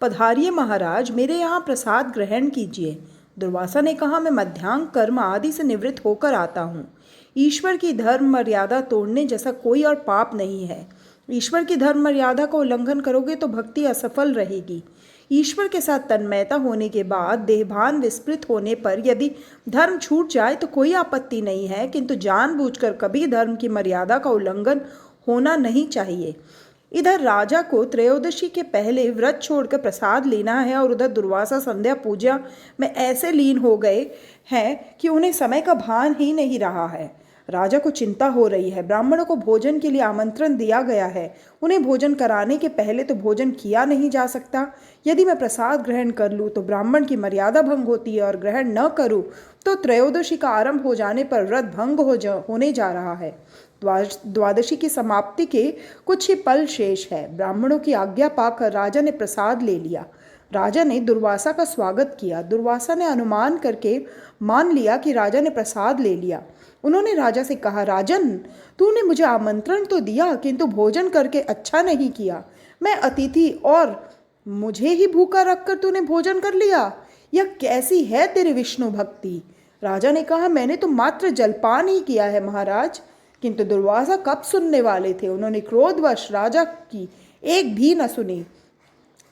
पधारिए महाराज, मेरे यहाँ प्रसाद ग्रहण कीजिए। दुर्वासा ने कहा, मैं मध्यांग कर्म आदि से निवृत्त होकर आता हूँ। ईश्वर की धर्म मर्यादा तोड़ने जैसा कोई और पाप नहीं है। ईश्वर की धर्म मर्यादा का उल्लंघन करोगे तो भक्ति असफल रहेगी। ईश्वर के साथ तन्मयता होने के बाद देहभान विस्मृत होने पर यदि धर्म छूट जाए तो कोई आपत्ति नहीं है, किंतु जानबूझकर कभी धर्म की मर्यादा का उल्लंघन होना नहीं चाहिए। इधर राजा को त्रयोदशी के पहले व्रत छोड़कर प्रसाद लेना है और उधर दुर्वासा संध्या पूजा में ऐसे लीन हो गए हैं कि उन्हें समय का भान ही नहीं रहा है। राजा को चिंता हो रही है। ब्राह्मणों को भोजन के लिए आमंत्रण दिया गया है। उन्हें भोजन कराने के पहले तो भोजन किया नहीं जा सकता। यदि मैं प्रसाद ग्रहण कर लूँ तो ब्राह्मण की मर्यादा भंग होती है, और ग्रहण न करूँ तो त्रयोदशी का आरंभ हो जाने पर व्रत भंग होने जा रहा है। द्वादशी की समाप्ति के कुछ ही पल शेष है। ब्राह्मणों की आज्ञा पाकर राजा ने प्रसाद ले लिया। राजा ने दुर्वासा का स्वागत किया। दुर्वासा ने अनुमान करके मान लिया कि राजा ने प्रसाद ले लिया। उन्होंने राजा से कहा, राजन, तूने मुझे आमंत्रण तो दिया किंतु भोजन करके अच्छा नहीं किया। मैं अतिथि और मुझे ही भूखा रखकर तूने भोजन कर लिया। यह कैसी है तेरी विष्णु भक्ति। राजा ने कहा, मैंने तो मात्र जलपान ही किया है महाराज। किंतु दुर्वासा कब सुनने वाले थे। उन्होंने क्रोधवश राजा की एक भी न सुनी।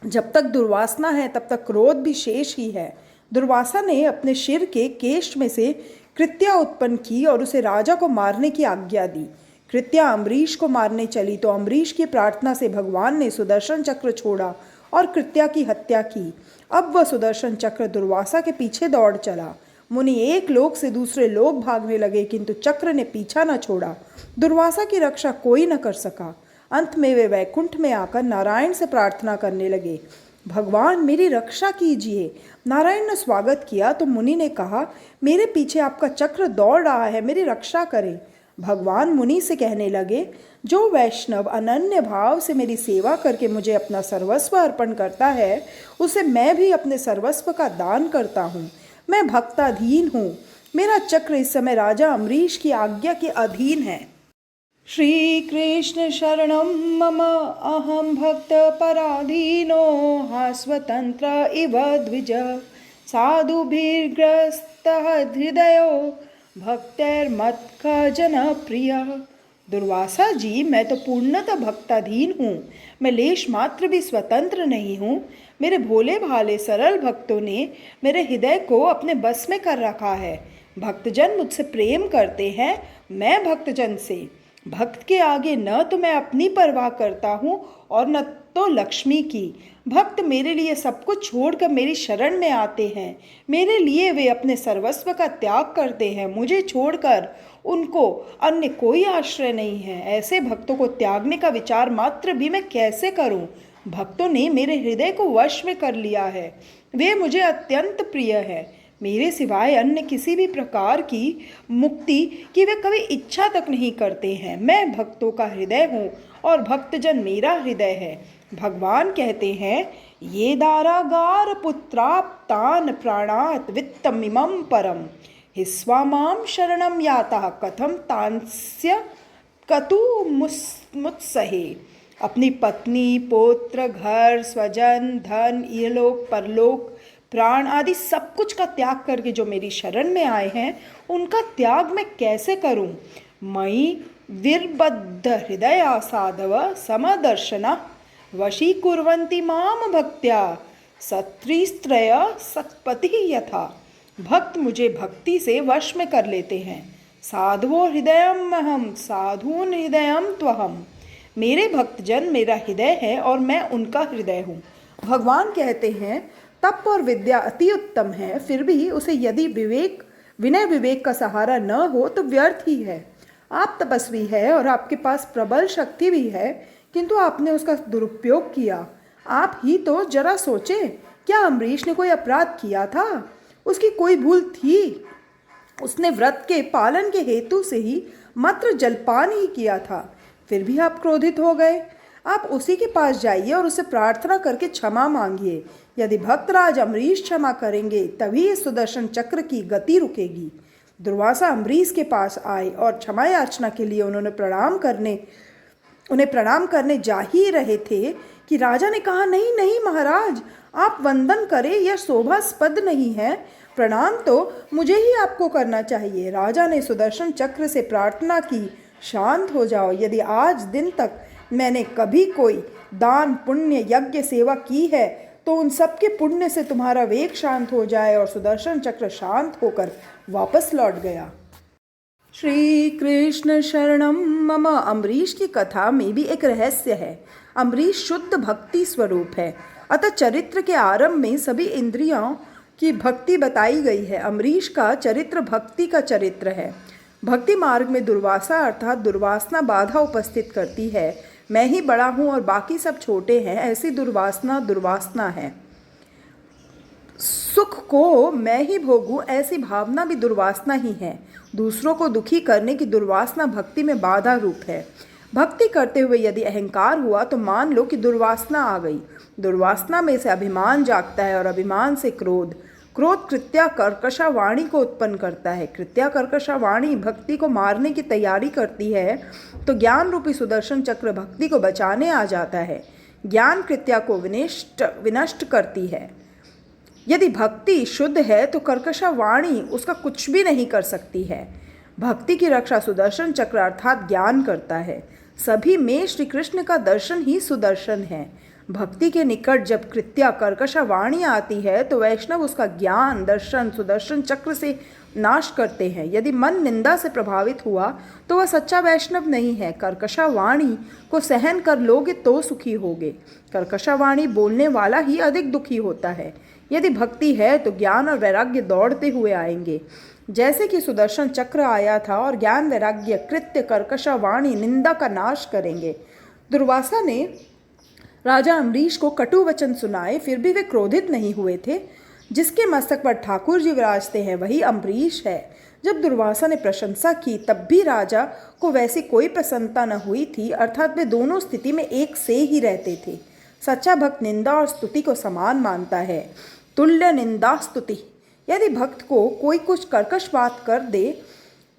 जब तक दुर्वासना है तब तक क्रोध भी शेष ही है। दुर्वासा ने अपने शिर के केश में से कृत्या उत्पन्न की और उसे राजा को मारने की आज्ञा दी। कृत्या अम्बरीश को मारने चली तो अम्बरीश की प्रार्थना से भगवान ने सुदर्शन चक्र छोड़ा और कृत्या की हत्या की। अब वह सुदर्शन चक्र दुर्वासा के पीछे दौड़ चला। मुनि एक लोक से दूसरे लोक भागने लगे, किंतु चक्र ने पीछा न छोड़ा। दुर्वासा की रक्षा कोई न कर सका। अंत में वे वैकुंठ में आकर नारायण से प्रार्थना करने लगे, भगवान मेरी रक्षा कीजिए। नारायण ने स्वागत किया तो मुनि ने कहा, मेरे पीछे आपका चक्र दौड़ रहा है, मेरी रक्षा करें। भगवान मुनि से कहने लगे, जो वैष्णव अनन्य भाव से मेरी सेवा करके मुझे अपना सर्वस्व अर्पण करता है, उसे मैं भी अपने सर्वस्व का दान करता हूँ। मैं भक्ताधीन हूँ। मेरा चक्र इस समय राजा अम्बरीश की आज्ञा के अधीन है। श्री कृष्ण शरणं मम अहं भक्त पराधीनो हास्वतंत्र इव द्विज साधुभिर्ग्रस्तः हृदयो भक्तैर्मत्ख जनप्रिय। दुर्वासा जी, मैं तो पूर्णतः भक्ताधीन हूँ। मैं लेश मात्र भी स्वतंत्र नहीं हूँ। मेरे भोले भाले सरल भक्तों ने मेरे हृदय को अपने बस में कर रखा है। भक्तजन मुझसे प्रेम करते हैं, मैं भक्तजन से। भक्त के आगे न तो मैं अपनी परवाह करता हूँ और न तो लक्ष्मी की। भक्त मेरे लिए सब कुछ छोड़कर मेरी शरण में आते हैं। मेरे लिए वे अपने सर्वस्व का त्याग करते हैं। मुझे छोड़कर उनको अन्य कोई आश्रय नहीं है। ऐसे भक्तों को त्यागने का विचार मात्र भी मैं कैसे करूं? भक्तों ने मेरे हृदय को वश में कर लिया है। वे मुझे अत्यंत प्रिय है। मेरे सिवाय अन्य किसी भी प्रकार की मुक्ति की वे कभी इच्छा तक नहीं करते हैं। मैं भक्तों का हृदय हूँ और भक्तजन मेरा हृदय है। भगवान कहते हैं, ये दारागार पुत्राप्तान प्राणात वित्तमिमं परम हिस्वामाम शरणम याता कथम तांस्य कतु मुत्सहे। अपनी पत्नी, पौत्र, घर, स्वजन, धन, इहलोक परलोक, प्राण आदि सब कुछ का त्याग करके जो मेरी शरण में आए हैं, उनका त्याग मैं कैसे करूं? मयि विर्बद्ध हृदय साधव समदर्शना वशीकुर्वन्ति माम भक्त्या सत्रिस्त्रय सत्पति यथा। भक्त मुझे भक्ति से वश में कर लेते हैं। साधवो हृदयम अहम साधून हृदयम त्वहम। मेरे भक्तजन मेरा हृदय है और मैं उनका हृदय हूँ। भगवान कहते हैं, तप और विद्या अति उत्तम है, फिर भी उसे यदि विनय विवेक का सहारा न हो तो व्यर्थ ही है। आप तपस्वी है और आपके पास प्रबल शक्ति भी है, किंतु आपने उसका दुरुपयोग किया। आप ही तो जरा सोचे, क्या अम्बरीश ने कोई अपराध किया था? उसकी कोई भूल थी? उसने व्रत के पालन के हेतु से ही मात्र जलपान ही किया था, फिर भी आप क्रोधित हो गए। आप उसी के पास जाइए और उससे प्रार्थना करके क्षमा मांगिए। यदि भक्तराज अम्बरीश क्षमा करेंगे तभी इस सुदर्शन चक्र की गति रुकेगी। दुर्वासा अम्बरीश के पास आए और क्षमा याचना के लिए उन्हें प्रणाम करने जा ही रहे थे कि राजा ने कहा, नहीं नहीं महाराज, आप वंदन करें, यह शोभास्पद नहीं है। प्रणाम तो मुझे ही आपको करना चाहिए। राजा ने सुदर्शन चक्र से प्रार्थना की, शांत हो जाओ। यदि आज दिन तक मैंने कभी कोई दान, पुण्य, यज्ञ, सेवा की है तो उन सब के पुण्य से तुम्हारा वेग शांत हो जाए। और सुदर्शन चक्र शांत होकर वापस लौट गया। श्री कृष्ण शरणम मम। अम्बरीश की कथा में भी एक रहस्य है। अम्बरीश शुद्ध भक्ति स्वरूप है, अतः चरित्र के आरंभ में सभी इंद्रियों की भक्ति बताई गई है। अम्बरीश का चरित्र भक्ति का चरित्र है। भक्ति मार्ग में दुर्वासा अर्थात दुर्वासना बाधा उपस्थित करती है। मैं ही बड़ा हूँ और बाकी सब छोटे हैं, ऐसी दुर्वासना दुर्वासना है। सुख को मैं ही भोगूं, ऐसी भावना भी दुर्वासना ही है। दूसरों को दुखी करने की दुर्वासना भक्ति में बाधा रूप है। भक्ति करते हुए यदि अहंकार हुआ तो मान लो कि दुर्वासना आ गई। दुर्वासना में से अभिमान जागता है और अभिमान से क्रोध। क्रोध कृत्या कर्कशा वाणी को उत्पन्न करता है। कृत्या कर्कशा वाणी भक्ति को मारने की तैयारी करती है, तो ज्ञान रूपी सुदर्शन चक्र भक्ति को बचाने आ जाता है। ज्ञान कृत्या को विनष्ट करती है। यदि भक्ति शुद्ध है तो कर्कशा वाणी उसका कुछ भी नहीं कर सकती है। भक्ति की रक्षा सुदर्शन चक्र अर्थात ज्ञान करता है। सभी में श्री कृष्ण का दर्शन ही सुदर्शन है। भक्ति के निकट जब कृत्या कर्कशा वाणी आती है तो वैष्णव उसका ज्ञान दर्शन सुदर्शन चक्र से नाश करते हैं। यदि मन निंदा से प्रभावित हुआ तो वह सच्चा वैष्णव नहीं है। कर्कशा वाणी को सहन कर लोगे तो सुखी होगे। कर्कशा वाणी बोलने वाला ही अधिक दुखी होता है। यदि भक्ति है तो ज्ञान और वैराग्य दौड़ते हुए आएंगे, जैसे कि सुदर्शन चक्र आया था, और ज्ञान वैराग्य कृत्य कर्कशा वाणी निंदा का नाश करेंगे। दुर्वासा ने राजा अम्बरीश को कटु वचन सुनाए, फिर भी वे क्रोधित नहीं हुए थे। जिसके मस्तक पर ठाकुर जी विराजते हैं वही अम्बरीश है। जब दुर्वासा ने प्रशंसा की तब भी राजा को वैसी कोई प्रसन्नता न हुई थी, अर्थात वे दोनों स्थिति में एक से ही रहते थे। सच्चा भक्त निंदा और स्तुति को समान मानता है। तुल्य निंदा स्तुति। यदि भक्त को कोई कुछ कर्कश बात कर दे,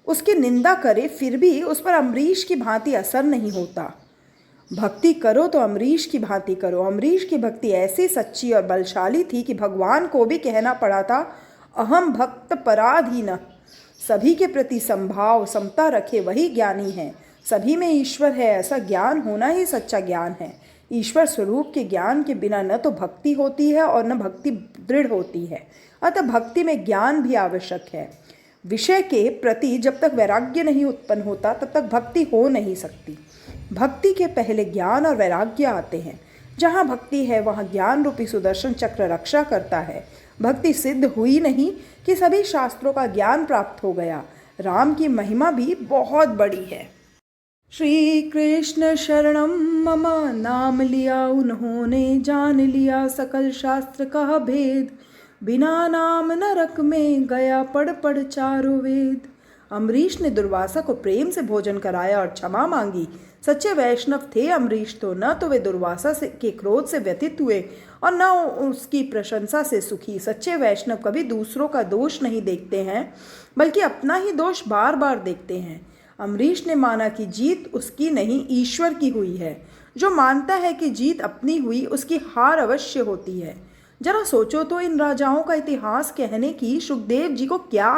उसकी निंदा करे, फिर भी उस पर अम्बरीश की भांति असर नहीं होता। भक्ति करो तो अम्बरीश की भांति करो। अम्बरीश की भक्ति ऐसी सच्ची और बलशाली थी कि भगवान को भी कहना पड़ा था, अहम भक्त पराधीन। सभी के प्रति संभाव समता रखे वही ज्ञानी है। सभी में ईश्वर है, ऐसा ज्ञान होना ही सच्चा ज्ञान है। ईश्वर स्वरूप के ज्ञान के बिना न तो भक्ति होती है और न भक्ति दृढ़ होती है। अतः भक्ति में ज्ञान भी आवश्यक है। विषय के प्रति जब तक वैराग्य नहीं उत्पन्न होता तब तक भक्ति हो नहीं सकती। भक्ति के पहले ज्ञान और वैराग्य आते हैं। जहाँ भक्ति है वहाँ ज्ञान रूपी सुदर्शन चक्र रक्षा करता है। भक्ति सिद्ध हुई नहीं कि सभी शास्त्रों का ज्ञान प्राप्त हो गया। राम की महिमा भी बहुत बड़ी है। श्री कृष्ण शरणम मम, नाम लिया उन्होंने, जान लिया सकल शास्त्र का भेद। बिना नाम नरक में गया पढ़ पढ़ चारों वेद। अम्बरीश ने दुर्वासा को प्रेम से भोजन कराया और क्षमा मांगी। सच्चे वैष्णव थे अम्बरीश तो। न तो वे दुर्वासा के क्रोध से व्यथित हुए और न उसकी प्रशंसा से सुखी। सच्चे वैष्णव कभी दूसरों का दोष नहीं देखते हैं, बल्कि अपना ही दोष बार बार देखते हैं। अम्बरीश ने माना कि जीत उसकी नहीं ईश्वर की हुई है। जो मानता है कि जीत अपनी हुई, उसकी हार अवश्य होती है। जरा सोचो तो, इन राजाओं का इतिहास कहने की सुखदेव जी को क्या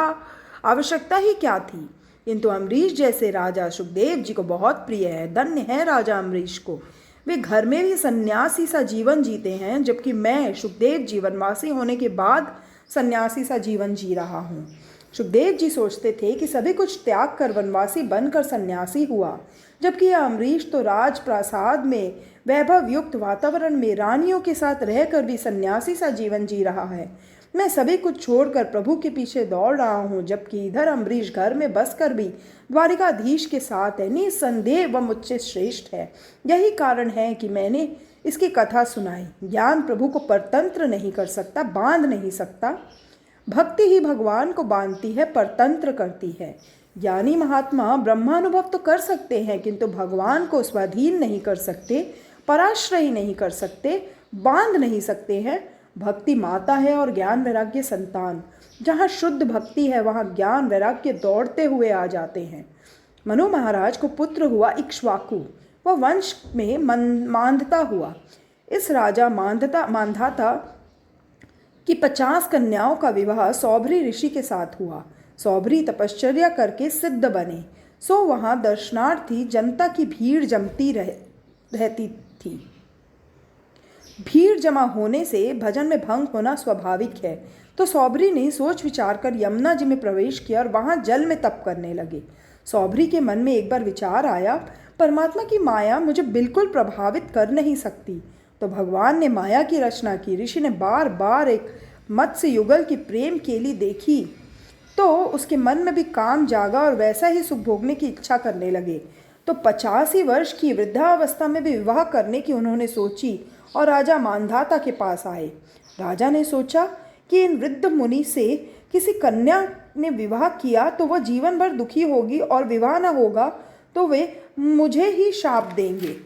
आवश्यकता ही क्या थी। किंतु अम्बरीश जैसे राजा सुखदेव जी को बहुत प्रिय है। धन्य है राजा अम्बरीश को। वे घर में भी सन्यासी सा जीवन जीते हैं, जबकि मैं सुखदेव जी वनवासी होने के बाद सन्यासी सा जीवन जी रहा हूँ। सुखदेव जी सोचते थे कि सभी कुछ त्याग कर वनवासी बनकर सन्यासी हुआ, जबकि यह अम्बरीश तो राजप्रासाद में वैभव युक्त वातावरण में रानियों के साथ रहकर भी सन्यासी सा जीवन जी रहा है। मैं सभी कुछ छोड़कर प्रभु के पीछे दौड़ रहा हूँ, जबकि इधर अम्बरीश घर में बसकर भी द्वारिकाधीश के साथ है। निसंदेह वह मुझसे श्रेष्ठ है। यही कारण है कि मैंने इसकी कथा सुनाई। ज्ञान प्रभु को परतंत्र नहीं कर सकता, बांध नहीं सकता। भक्ति ही भगवान को बांधती है, परतंत्र करती है। ज्ञानी महात्मा ब्रह्मानुभव तो कर सकते हैं, किंतु भगवान को स्वाधीन नहीं कर सकते, पराश्रय नहीं कर सकते, बांध नहीं सकते हैं। भक्ति माता है और ज्ञान वैराग्य संतान। जहाँ शुद्ध भक्ति है वहाँ ज्ञान वैराग्य दौड़ते हुए आ जाते हैं। मनु महाराज को पुत्र हुआ इक्ष्वाकु। वह वंश में मांधाता हुआ। इस राजा मांधाता कि 50 कन्याओं का विवाह सौभरी ऋषि के साथ हुआ। सौभरी तपश्चर्या करके सिद्ध बने, सो वहाँ दर्शनार्थी जनता की भीड़ जमती रहती थी। भीड़ जमा होने से भजन में भंग होना स्वाभाविक है, तो सौभरी ने सोच विचार कर यमुना जी में प्रवेश किया और वहाँ जल में तप करने लगे। सौभरी के मन में एक बार विचार आया, परमात्मा की माया मुझे बिल्कुल प्रभावित कर नहीं सकती। तो भगवान ने माया की रचना की। ऋषि ने बार बार एक मत्स्य युगल की प्रेम केली देखी। तो उसके मन में भी काम जागा और वैसा ही सुख भोगने की इच्छा करने लगे। तो 85 वर्ष की वृद्धावस्था में भी विवाह करने की उन्होंने सोची और राजा मांधाता के पास आए। राजा ने सोचा कि इन वृद्ध मुनि से किसी कन्या ने विवाह किया तो वह जीवन भर दुखी होगी और विवाह न होगा तो वे मुझे ही शाप देंगे।